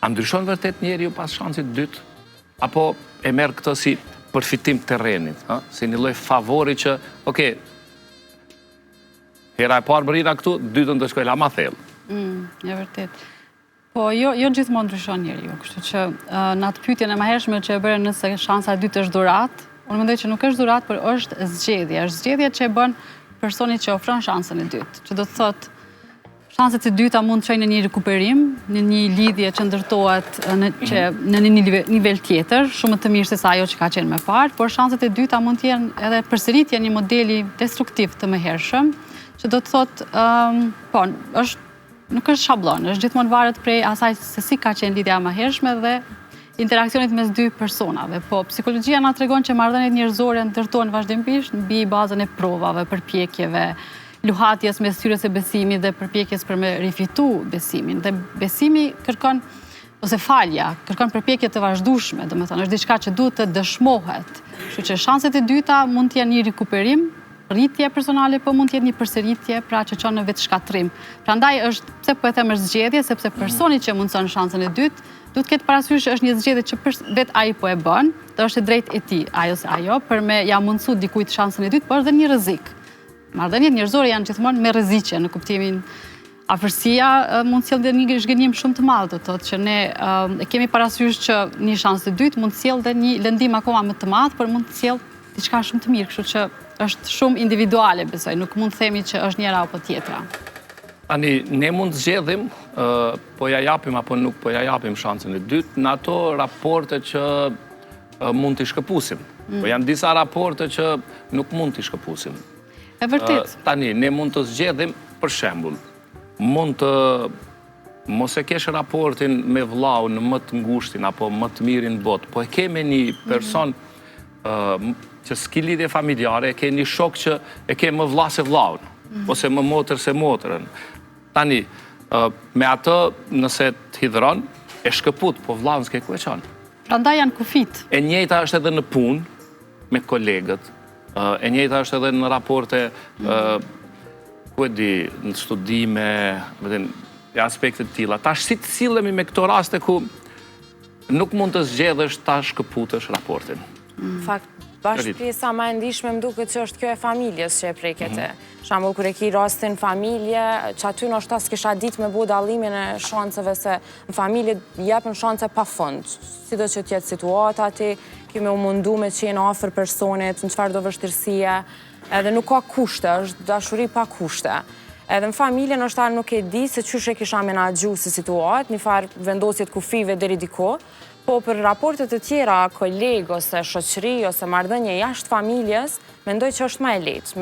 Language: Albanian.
A ndryshon vërtet njeriu pas shansit dytë? Apo e merr këtë si përfitim terrenit, si një lloj favori që, okay, hera e parë mërira këtu, dytën do shkoj la ma thellë. E vërtet. Po, jo gjithmonë ndryshon njeriu, kështu që në atë pyetjen e mëhershme që e bëre nëse shansa e dytë është dhuratë, unë mendoj që nuk është dhuratë, por është zgjedhje që e bën personi që ofron shansën e dytë, që do të thotë shanset e dyta mund të çojnë në një rikuperim, në një lidhje që ndërtohet në një nivel tjetër, shumë të mirë se sa ajo që ka qenë më parë, por shanset e dyta mund të jenë edhe përsëritje një modeli destruktiv të mëhershëm, që do të thotë, po, nuk është shablon, është gjithmonë varet prej asaj se si ka qenë lidhja e mëhershme dhe interakcionit mes dy personave. Po, psikologjia na tregon që marrëdhëniet njerëzore ndërtohen vazhdimisht mbi bazën e provave, përpjekjeve, luhatjes mes thyrës e besimit dhe përpjekjes për me rifitu besimin. Dhe besimi kërkon, ose falja, kërkon përpjekje të vazhdueshme, domethënë është diçka që duhet të dëshmohet. Kështu që shanset e dyta mund të jenë një rikuperim, rritje personale, po mund të jetë një përsëritje, pra që çon në vetë shkatrim. Prandaj është, pse po e them është zgjedhje, sepse personi që mundson shansën e dytë, duhet të ketë parasysh është një zgjedhje që vetë ai po e bën, dhe është e drejtë e tij, ajo për me ja mundsu dikujt shansën e dytë, por është edhe një rrezik. Marrëdhëniet njerëzore janë gjithmonë me rreziqe, në kuptimin afërsia mund të sjellë një zhgënjim shumë të madh, do të thotë që ne e kemi parasysh që një shansë e dytë mund të sjellë një lëndim akoma më të madh, por mund të sjellë diçka shumë të mirë, kështu që është shumë individuale, besoj, nuk mund të themi që është njëra apo tjetra. Tani, ne mund të zgjedhim, po ja japim apo nuk po ja japim shansën e dytë, në ato raporte që mund t'i shkëpusim. Po janë disa raporte që nuk mund t'i shkëpusim. E vërtet. Tani, ne mund të zgjedhim, për shembull, mund të mos e kesh raportin me vllaun në më të ngushtin apo më të mirin botë, po e ke me një person që s'ki lidhje familjare, e ke një shok që e ke më vlla se vllaun, ose më motër se motrën. Tani, me atë, nëse të hidhron, e shkëput, po vllaun s'ke ku e qanë. Prandaj janë kufit. E njëjta është edhe në punë, me kolegët, e njëjta është edhe në raporte, ku e di, në studime, në aspektet tilla. Tash si të sillemi me këto raste ku nuk mund të zgjedhësh ta shkëputësh raportin. Fakt, bashkë pjesa ma e ndishme më duket që është kjo e familjes që e prekete. Shambull, kër e ki rastin familje, që aty në është s'kisha dit me bu dallimin e shanceve se në familje jepën shance pa fund. Si do që tjetë situata ati, kjo me u mundu me qenë afer personit, në qëfar do vështirësie, edhe nuk ka kushte, është dashuri pa kushte. Edhe në familje në është nuk e di se qyshe kisha menagju si situatë, një farë vendosjet kufive deri diko, po për raportet e tjera, kolegë ose shoqëri ose marrëdhënie jashtë familjes, mendoj që është më e lehtë.